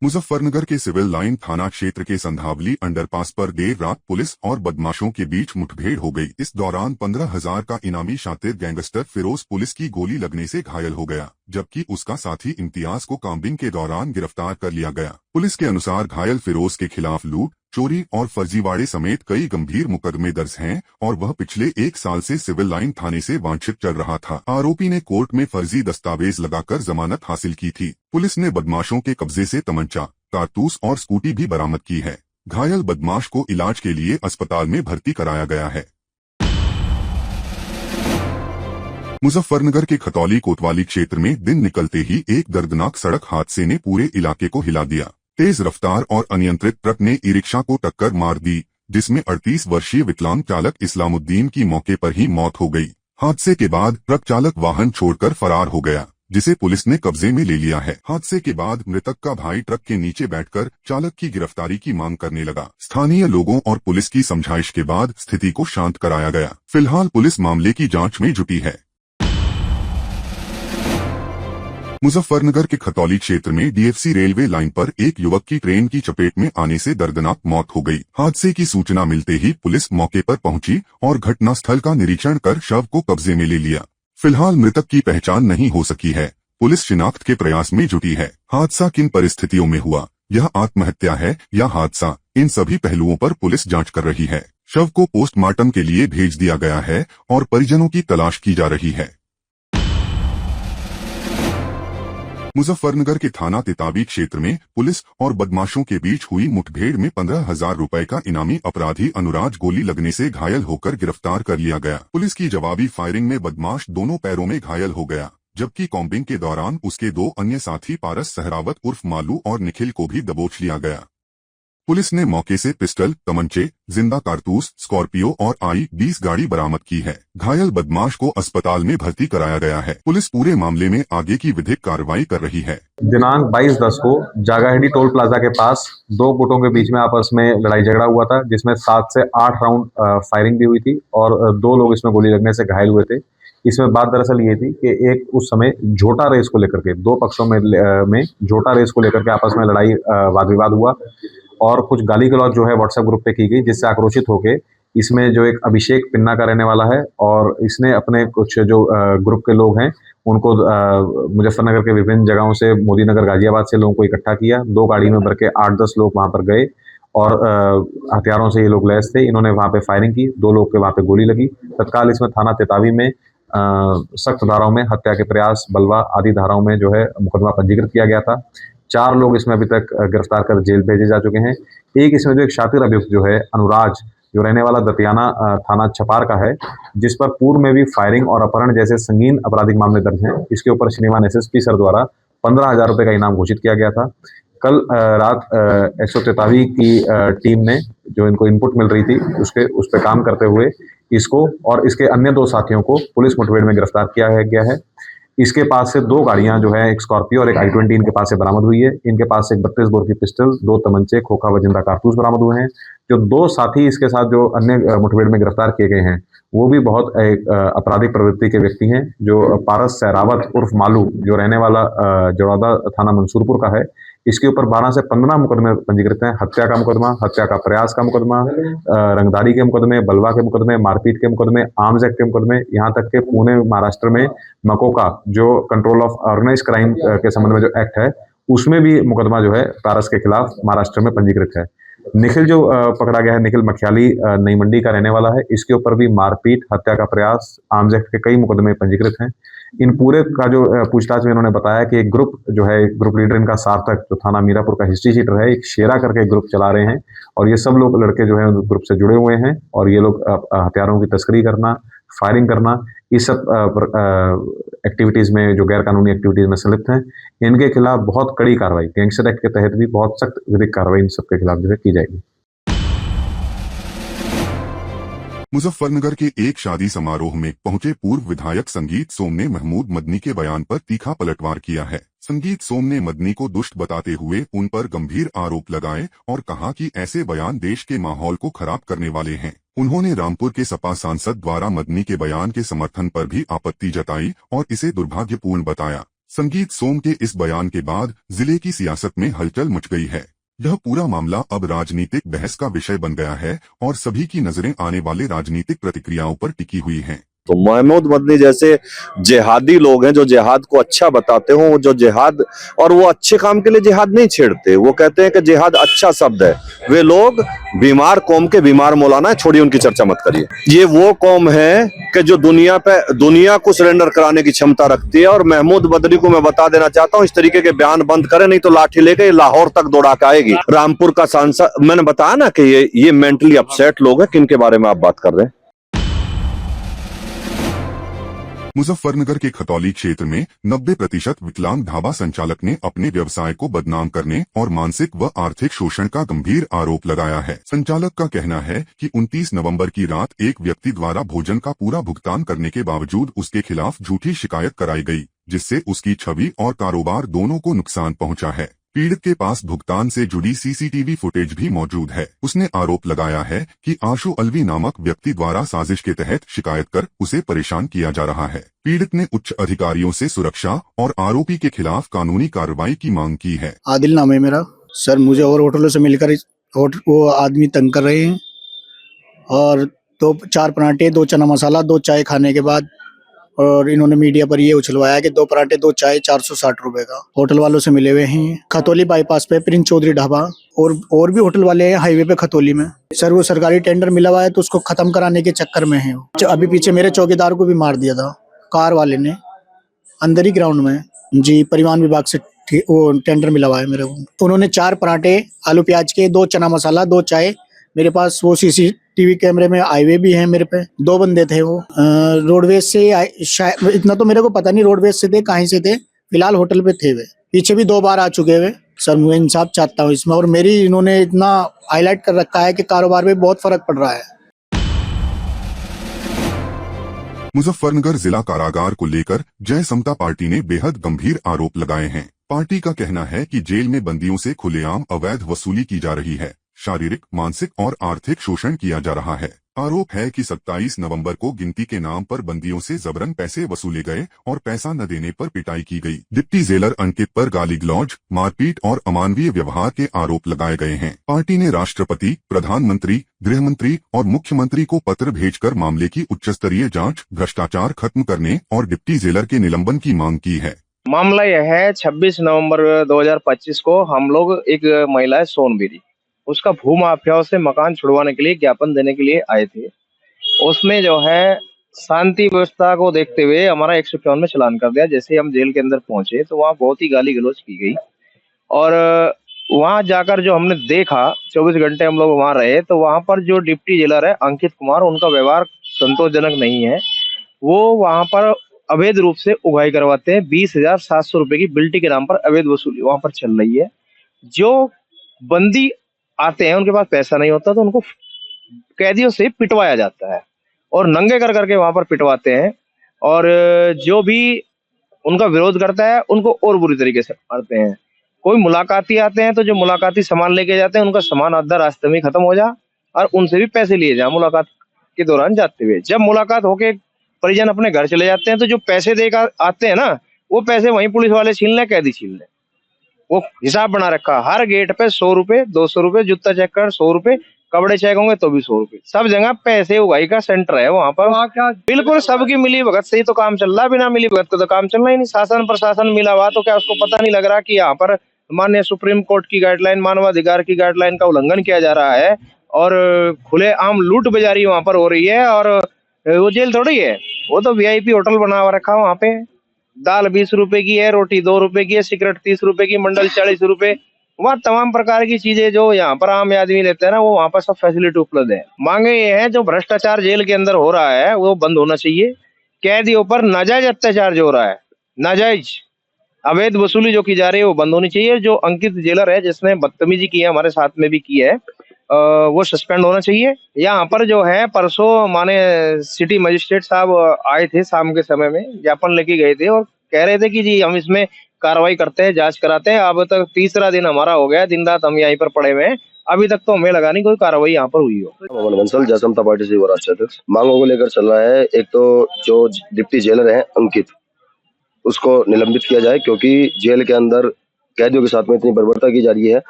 मुजफ्फरनगर के civil line थाना क्षेत्र के संधावली अंडरपास पर देर रात पुलिस और बदमाशों के बीच मुठभेड़ हो गई। इस दौरान 15,000 का इनामी शातिर गैंगस्टर फिरोज पुलिस की गोली लगने से घायल हो गया, जबकि उसका साथी इम्तियाज को काम्बिंग के दौरान गिरफ्तार कर लिया गया। पुलिस के अनुसार घायल फिरोज के खिलाफ लूट, चोरी और फर्जीवाड़े समेत कई गंभीर मुकदमे दर्ज हैं और वह पिछले 1 साल से सिविल लाइन थाने से वांछित चल रहा था। आरोपी ने कोर्ट में फर्जी दस्तावेज लगाकर जमानत हासिल की थी। पुलिस ने बदमाशों के कब्जे से तमंचा, कारतूस और स्कूटी भी बरामद की है। घायल बदमाश को इलाज के लिए अस्पताल में भर्ती कराया गया है। मुजफ्फरनगर के खतौली कोतवाली क्षेत्र में दिन निकलते ही एक दर्दनाक सड़क हादसे ने पूरे इलाके को हिला दिया। तेज रफ्तार और अनियंत्रित ट्रक ने ई रिक्शा को टक्कर मार दी, जिसमें 38 वर्षीय विकलांग चालक इस्लामुद्दीन की मौके पर ही मौत हो गई। हादसे के बाद ट्रक चालक वाहन छोड़कर फरार हो गया, जिसे पुलिस ने कब्जे में ले लिया है। हादसे के बाद मृतक का भाई ट्रक के नीचे बैठकर चालक की गिरफ्तारी की मांग करने लगा। स्थानीय लोगों और पुलिस की समझाइश के बाद स्थिति को शांत कराया गया। फिलहाल पुलिस मामले की जांच में जुटी है। मुजफ्फरनगर के खतौली क्षेत्र में डीएफसी रेलवे लाइन पर एक युवक की ट्रेन की चपेट में आने से दर्दनाक मौत हो गई। हादसे की सूचना मिलते ही पुलिस मौके पर पहुंची और घटनास्थल का निरीक्षण कर शव को कब्जे में ले लिया। फिलहाल मृतक की पहचान नहीं हो सकी है। पुलिस शिनाख्त के प्रयास में जुटी है। हादसा किन परिस्थितियों में हुआ, यह आत्महत्या है या हादसा, इन सभी पहलुओं पर पुलिस जांच कर रही है। शव को पोस्टमार्टम के लिए भेज दिया गया है और परिजनों की तलाश की जा रही है। मुजफ्फरनगर के थाना तिताबी क्षेत्र में पुलिस और बदमाशों के बीच हुई मुठभेड़ में 15,000 रुपए का इनामी अपराधी अनुराज गोली लगने से घायल होकर गिरफ्तार कर लिया गया। पुलिस की जवाबी फायरिंग में बदमाश दोनों पैरों में घायल हो गया, जबकि कॉम्बिंग के दौरान उसके 2 अन्य साथी पारस सहरावत उर्फ मालू और निखिल को भी दबोच लिया गया। पुलिस ने मौके से पिस्टल, तमंचे, जिंदा कारतूस, स्कॉर्पियो और I-20 गाड़ी बरामद की है। घायल बदमाश को अस्पताल में भर्ती कराया गया है। पुलिस पूरे मामले में आगे की विधिक कार्रवाई कर रही है। दिनांक 22/10 को जागाहेडी टोल प्लाजा के पास 2 गुटों के बीच में आपस में लड़ाई झगड़ा हुआ था, जिसमें 7 से 8 राउंड फायरिंग भी हुई थी और 2 लोग इसमें गोली लगने से घायल हुए थे। इसमें बात दरअसल ये थी कि एक उस समय झोटा रेस को लेकर के 2 पक्षों में झोटा रेस को लेकर के आपस में लड़ाई वाद विवाद हुआ और कुछ गाली गलौज जो है व्हाट्सएप ग्रुप पे की गई, जिससे आक्रोशित होके इसमें जो एक अभिषेक पिन्ना का रहने वाला है और इसने अपने कुछ जो ग्रुप के लोग हैं उनको मुजफ्फरनगर के विभिन्न जगहों से, मोदी नगर, गाजियाबाद से लोगों को इकट्ठा किया। 2 गाड़ी में भर के 8-10 लोग वहां पर गए और हथियारों से ये लोग लैस थे। इन्होंने वहां पे फायरिंग की, 2 लोग के वहां पे गोली लगी। तत्काल इसमें थाना तेतावी में सख्त धाराओं में हत्या के प्रयास, बलवा आदि धाराओं में जो है मुकदमा पंजीकृत किया गया था। 4 लोग इसमें अभी तक गिरफ्तार कर जेल भेजे जा चुके हैं। इसमें जो एक शातिर अभियुक्त जो है अनुराज, जो रहने वाला दतियाना थाना छपार का है, जिस पर पूर्व में भी फायरिंग और अपहरण जैसे संगीन आपराधिक मामले दर्ज हैं। इसके ऊपर श्रीमान एसएसपी सर द्वारा 15,000 रुपए का इनाम घोषित किया गया था। कल रात 143 की टीम ने जो इनको इनपुट मिल रही थी उस पे काम करते हुए इसको और इसके अन्य 2 साथियों को पुलिस मुठभेड़ में गिरफ्तार किया गया है। इसके पास से 2 गाड़ियां जो है, एक स्कॉर्पियो और एक I-20 इनके पास से बरामद हुई है। इनके पास से एक 32 बोर की पिस्टल, 2 तमंचे, खोखा व जिंदा कारतूस बरामद हुए हैं। जो 2 साथी इसके साथ जो अन्य मुठभेड़ में गिरफ्तार किए गए हैं, वो भी बहुत आपराधिक प्रवृत्ति के व्यक्ति हैं। जो पारस सहरावत उर्फ मालू, जो रहने वाला जड़ौदा थाना मंसूरपुर का है, इसके ऊपर 12 से 15 मुकदमे पंजीकृत हैं। हत्या का मुकदमा, हत्या का प्रयास का मुकदमा, रंगदारी के मुकदमे, बलवा के मुकदमे, मारपीट के मुकदमे, आर्म्स एक्ट के मुकदमे, यहाँ तक के पुणे महाराष्ट्र में मकोका, जो कंट्रोल ऑफ ऑर्गेनाइज्ड क्राइम के संबंध में जो एक्ट है, उसमें भी मुकदमा जो है पारस के खिलाफ महाराष्ट्र में पंजीकृत है। निखिल जो पकड़ा गया है, निखिल मखियाली नई मंडी का रहने वाला है, इसके ऊपर भी मारपीट, हत्या का प्रयास, आर्म्स एक्ट के कई मुकदमे पंजीकृत हैं। इन पूरे का जो पूछताछ में इन्होंने बताया कि एक ग्रुप जो है, ग्रुप लीडर इनका सार्थक, जो थाना मीरापुर का हिस्ट्री शीटर है, एक शेरा करके एक ग्रुप चला रहे हैं और ये सब लोग लड़के जो है ग्रुप से जुड़े हुए हैं और ये लोग हथियारों की तस्करी करना, फायरिंग करना, इस सब एक्टिविटीज में, जो गैर कानूनी एक्टिविटीज में संलिप्त हैं, इनके खिलाफ बहुत कड़ी कार्रवाई, गैंगस्टर एक्ट के तहत भी बहुत सख्त विधिक कार्रवाई इन सबके खिलाफ जो है की जाएगी। मुजफ्फरनगर के एक शादी समारोह में पहुंचे पूर्व विधायक संगीत सोम ने महमूद मदनी के बयान पर तीखा पलटवार किया है। संगीत सोम ने मदनी को दुष्ट बताते हुए उन पर गंभीर आरोप लगाए और कहा कि ऐसे बयान देश के माहौल को खराब करने वाले हैं। उन्होंने रामपुर के सपा सांसद द्वारा मदनी के बयान के समर्थन पर भी आपत्ति जताई और इसे दुर्भाग्यपूर्ण बताया। संगीत सोम के इस बयान के बाद जिले की सियासत में हलचल मच गई है। यह पूरा मामला अब राजनीतिक बहस का विषय बन गया है और सभी की नजरें आने वाले राजनीतिक प्रतिक्रियाओं पर टिकी हुई हैं। तो महमूद मदनी जैसे जिहादी लोग हैं जो जिहाद को अच्छा बताते हो, जो जिहाद और वो अच्छे काम के लिए जिहाद नहीं छेड़ते, वो कहते हैं कि जिहाद अच्छा शब्द है। वे लोग बीमार कौम के बीमार मौलाना है, छोड़िए उनकी चर्चा मत करिए। ये वो कौम है कि जो दुनिया को सरेंडर कराने की क्षमता रखती है। और महमूद मदनी को मैं बता देना चाहता हूँ, इस तरीके के बयान बंद करें, नहीं तो लाठी लेके लाहौर तक दौड़ा के आएगी। रामपुर का सांसद, मैंने बताया ना कि ये मेंटली अपसेट लोग हैं। किनके बारे में आप बात कर रहे हैं? मुजफ्फरनगर के खतौली क्षेत्र में 90% विकलांग ढाबा संचालक ने अपने व्यवसाय को बदनाम करने और मानसिक व आर्थिक शोषण का गंभीर आरोप लगाया है। संचालक का कहना है कि 29 नवंबर की रात एक व्यक्ति द्वारा भोजन का पूरा भुगतान करने के बावजूद उसके खिलाफ झूठी शिकायत कराई गई, जिससे उसकी छवि और कारोबार दोनों को नुकसान पहुंचा है। पीड़ित के पास भुगतान से जुड़ी सीसीटीवी फुटेज भी मौजूद है। उसने आरोप लगाया है कि आशु अलवी नामक व्यक्ति द्वारा साजिश के तहत शिकायत कर उसे परेशान किया जा रहा है। पीड़ित ने उच्च अधिकारियों से सुरक्षा और आरोपी के खिलाफ कानूनी कार्रवाई की मांग की है। आदिल नाम है मेरा। सर, मुझे और होटलों से मिलकर वो आदमी तंग कर रहे हैं और 4 पराठे, 2 चना मसाला, 2 चाय खाने के बाद और इन्होंने मीडिया पर ये उछलवाया कि 2 पराठे 2 चाय 460 रुपए का। होटल वालों से मिले हुए हैं खतौली बाईपास पे प्रिंस चौधरी ढाबा और भी होटल वाले हैं हाईवे पे खतौली में। सर, वो सरकारी टेंडर मिला हुआ है तो उसको खत्म कराने के चक्कर में है। अभी पीछे मेरे चौकीदार को भी मार दिया था कार वाले ने, अंदर ही ग्राउंड में। जी, परिवहन विभाग से वो टेंडर मिला हुआ है मेरे को। उन्होंने 4 पराठे आलू प्याज के, 2 चना मसाला, 2 चाय, मेरे पास वो सीसीटीवी कैमरे में आए हुए भी हैं मेरे पे। 2 बंदे थे वो रोडवेज से शायद, इतना तो मेरे को पता नहीं रोडवेज से थे कहीं से थे, फिलहाल होटल पे थे वे। पीछे भी 2 बार आ चुके हुए। सर, मैं इंसाफ चाहता हूँ इसमें। और मेरी इन्होंने इतना हाईलाइट कर रखा है कि कारोबार में बहुत फर्क पड़ रहा है। मुजफ्फरनगर जिला कारागार को लेकर जय समता पार्टी ने बेहद गंभीर आरोप लगाए हैं। पार्टी का कहना है कि जेल में बंदियों से खुलेआम अवैध वसूली की जा रही है, शारीरिक, मानसिक और आर्थिक शोषण किया जा रहा है। आरोप है कि 27 नवंबर को गिनती के नाम पर बंदियों से जबरन पैसे वसूले गए और पैसा न देने पर पिटाई की गई। डिप्टी जेलर अंकित पर गाली गलौज, मारपीट और अमानवीय व्यवहार के आरोप लगाए गए हैं। पार्टी ने राष्ट्रपति, प्रधानमंत्री, गृहमंत्री और मुख्यमंत्री को पत्र भेजकर मामले की उच्चस्तरीय जांच, भ्रष्टाचार खत्म करने और डिप्टी जेलर के निलंबन की मांग की है। मामला यह है, 26 नवंबर 2025 को हम लोग एक महिला है सोनबेरी, उसका भूमाफियाओं से मकान छुड़वाने के लिए ज्ञापन देने के लिए आए थे। उसमें जो है शांति व्यवस्था को देखते हुए हमारा 151 में चालान कर दिया। जैसे हम जेल के अंदर पहुंचे तो वहाँ बहुत ही गाली गलौज की गई और वहाँ जाकर जो हमने देखा, 24 घंटे हम लोग वहाँ रहे, तो वहाँ पर जो डिप्टी जेलर है अंकित कुमार, उनका व्यवहार संतोषजनक नहीं है। वो वहाँ पर अवैध रूप से उगाई करवाते हैं। 20,700 रुपए की बिल्टी के नाम पर अवैध वसूली वहाँ पर चल रही है। जो बंदी आते हैं उनके पास पैसा नहीं होता तो उनको कैदियों से पिटवाया जाता है और नंगे कर करके वहां पर पिटवाते हैं। और जो भी उनका विरोध करता है उनको और बुरी तरीके से मारते हैं। कोई मुलाकाती आते हैं तो जो मुलाकाती सामान लेके जाते हैं उनका सामान आधा रास्ते में खत्म हो जा और उनसे भी पैसे लिए जा मुलाकात के दौरान जाते हुए। जब मुलाकात होके परिजन अपने घर चले जाते हैं तो जो पैसे देकर आते हैं ना, वो पैसे वहीं पुलिस वाले छीन लें, कैदी छीन लें। वो हिसाब बना रखा, हर गेट पे 100 रुपए, 200 रुपए, जूता चेक कर 100 रुपए, कपड़े चेक होंगे तो भी 100 रुपए। सब जगह पैसे उगाई का सेंटर है वहाँ पर। बिल्कुल सबकी मिली भगत से ही तो काम चल रहा है, बिना मिली भगत तो काम चल रहा ही नहीं। शासन प्रशासन मिला हुआ तो क्या उसको पता नहीं लग रहा कि यहाँ पर माननीय सुप्रीम कोर्ट की गाइडलाइन, मानवाधिकार की गाइडलाइन का उल्लंघन किया जा रहा है और खुलेआम लूट बाजारी वहाँ पर हो रही है। और वो जेल थोड़ी है, वो तो VIP होटल बना हुआ रखा वहाँ पे। दाल 20 रुपए की है, रोटी 2 रुपए की है, सिगरेट 30 रुपए की, मंडल 40 रुपए। वहाँ तमाम प्रकार की चीजें जो यहाँ पर आम आदमी लेते हैं ना, वो वहाँ पर सब फैसिलिटी उपलब्ध है। मांगे ये है, जो भ्रष्टाचार जेल के अंदर हो रहा है वो बंद होना चाहिए। कैदियों पर नाजायज अत्याचार जो हो रहा है, नाजायज अवैध वसूली जो की जा रही है वो बंद होनी चाहिए। जो अंकित जेलर है जिसने बदतमीजी की है, हमारे साथ में भी की है, वो सस्पेंड होना चाहिए। यहाँ पर जो है परसों माने सिटी मजिस्ट्रेट साहब आए थे शाम के समय में, ज्ञापन लेके गए थे और कह रहे थे कि जी हम इसमें कार्रवाई करते हैं, जांच कराते हैं। अब तक तीसरा दिन हमारा हो गया, दिन रात हम यहीं पर पड़े हुए हैं, अभी तक तो हमें लगा नहीं कोई कार्रवाई यहाँ पर हुई हो। मोहम्मद बंसल, जय समता पार्टी से राष्ट्रीय अध्यक्ष। मांगों को लेकर चल रहा है। एक तो जो डिप्टी जेलर है अंकित, उसको निलंबित किया जाए, क्योंकि जेल के अंदर कैदियों के साथ में इतनी बर्बरता की जा रही है।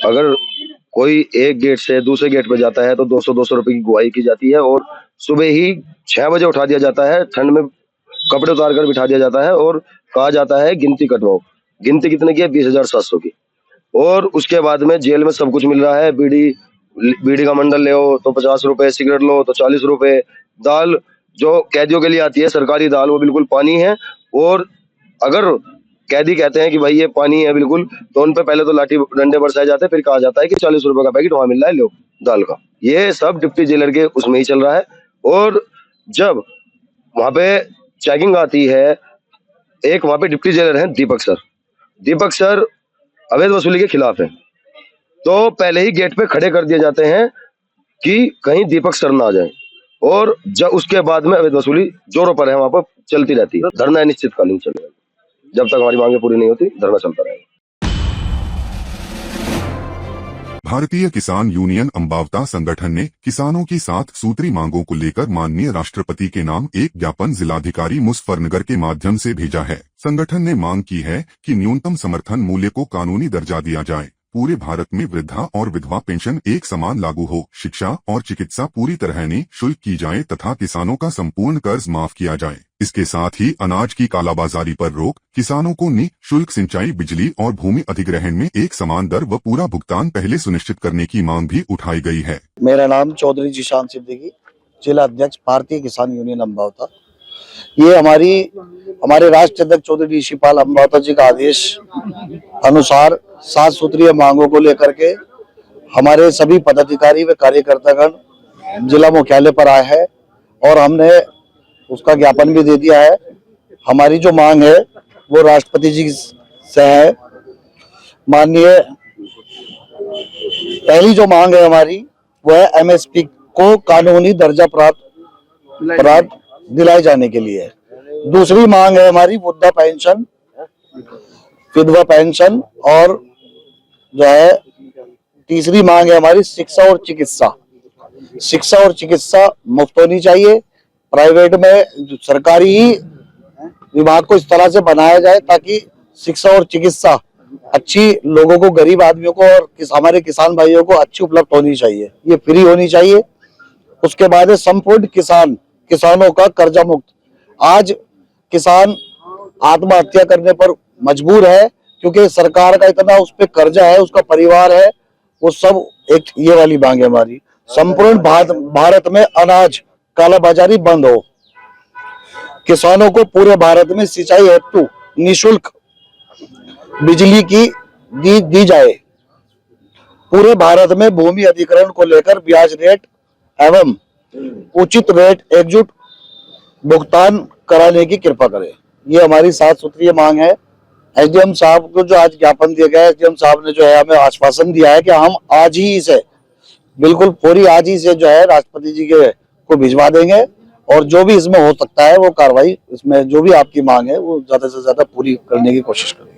अगर कोई एक गेट से दूसरे गेट पे जाता है तो 200-200 रुपए की गुआई की जाती है, और सुबह ही 6 बजे उठा दिया जाता है, ठंड में कपड़े उतार कर बिठा दिया जाता है और कहा जाता है गिनती कटवाओ। गिनती कितने की है? 20,700 की। और उसके बाद में जेल में सब कुछ मिल रहा है। बीड़ी का मंडल ले तो 50 रुपए, सिगरेट लो तो 40 रुपए, दाल जो कैदियों के लिए आती है सरकारी दाल, वो बिल्कुल पानी है। और अगर कैदी कहते हैं कि भाई ये पानी है बिल्कुल, तो उन पे पहले तो लाठी डंडे बरसाए जाते हैं, फिर कहा जाता है कि 40 रुपए का पैकेट वहां मिल रहा है, लो दाल का। ये सब डिप्टी जेलर के उसमें ही चल रहा है। और जब वहां पे चेकिंग आती है, एक वहां पे डिप्टी जेलर हैं दीपक सर अवैध वसूली के खिलाफ है, तो पहले ही गेट पे खड़े कर दिए जाते हैं कि कहीं दीपक सर ना आ जाए। और जब उसके बाद में अवैध वसूली जोरों पर है, वहां पर चलती रहती है। धरना अनिश्चितकालीन चलेगा, जब तक हमारी मांगे पूरी नहीं होती धरना चलता रहेगा। भारतीय किसान यूनियन अंबावता संगठन ने किसानों की 7 सूत्री मांगों को लेकर माननीय राष्ट्रपति के नाम एक ज्ञापन जिलाधिकारी मुजफ्फरनगर के माध्यम से भेजा है। संगठन ने मांग की है कि न्यूनतम समर्थन मूल्य को कानूनी दर्जा दिया जाए, पूरे भारत में वृद्धा और विधवा पेंशन एक समान लागू हो, शिक्षा और चिकित्सा पूरी तरह निःशुल्क की जाए तथा किसानों का संपूर्ण कर्ज माफ किया जाए। इसके साथ ही अनाज की कालाबाजारी पर रोक, किसानों को निःशुल्क सिंचाई, बिजली और भूमि अधिग्रहण में एक समान दर व पूरा भुगतान पहले सुनिश्चित करने की मांग भी उठाई गई है। मेरा नाम चौधरी जीशान सिद्दीकी, जिला अध्यक्ष भारतीय किसान यूनियन अंबावता। ये हमारे राष्ट्रीय अध्यक्ष चौधरी ऋषिपाल अंबावता जी का आदेश अनुसार 7 सूत्रीय मांगों को लेकर के हमारे सभी पदाधिकारी व कार्यकर्तागण जिला मुख्यालय पर आए हैं और हमने उसका ज्ञापन भी दे दिया है। हमारी जो मांग है वो राष्ट्रपति जी से है। माननीय पहली जो मांग है हमारी वो है एमएसपी को कानूनी दर्जा प्राप्त दिलाए जाने के लिए। दूसरी मांग है हमारी वृद्धा पेंशन, विधवा पेंशन, और जो है तीसरी मांग है हमारी शिक्षा और चिकित्सा मुफ्त होनी चाहिए। प्राइवेट में सरकारी ही विभाग को इस तरह से बनाया जाए ताकि शिक्षा और चिकित्सा अच्छी लोगों को, गरीब आदमियों को और हमारे किसान भाइयों को अच्छी उपलब्ध होनी चाहिए, ये फ्री होनी चाहिए। उसके बाद है संपूर्ण किसानों का कर्जा मुक्त। आज किसान आत्महत्या करने पर मजबूर है क्योंकि सरकार का इतना उस पे कर्जा है, उसका परिवार है, वो सब एक ये वाली मांग है हमारी। संपूर्ण भारत में अनाज कालाबाजारी बंद हो, किसानों को पूरे भारत में सिंचाई हेतु निःशुल्क बिजली की दी जाए, पूरे भारत में भूमि अधिग्रहण को लेकर ब्याज रेट एवं उचित रेट एकजुट भुगतान कराने की कृपा करें। ये हमारी 7 सूत्रीय मांग है। एसडीएम साहब को जो आज ज्ञापन दिया गया है, एसडीएम साहब ने जो है हमें आश्वासन दिया है कि हम आज ही इसे बिल्कुल पूरी आज ही से जो है राष्ट्रपति जी के को भिजवा देंगे और जो भी इसमें हो सकता है वो कार्रवाई, इसमें जो भी आपकी मांग है वो ज्यादा से ज्यादा पूरी करने की कोशिश करें।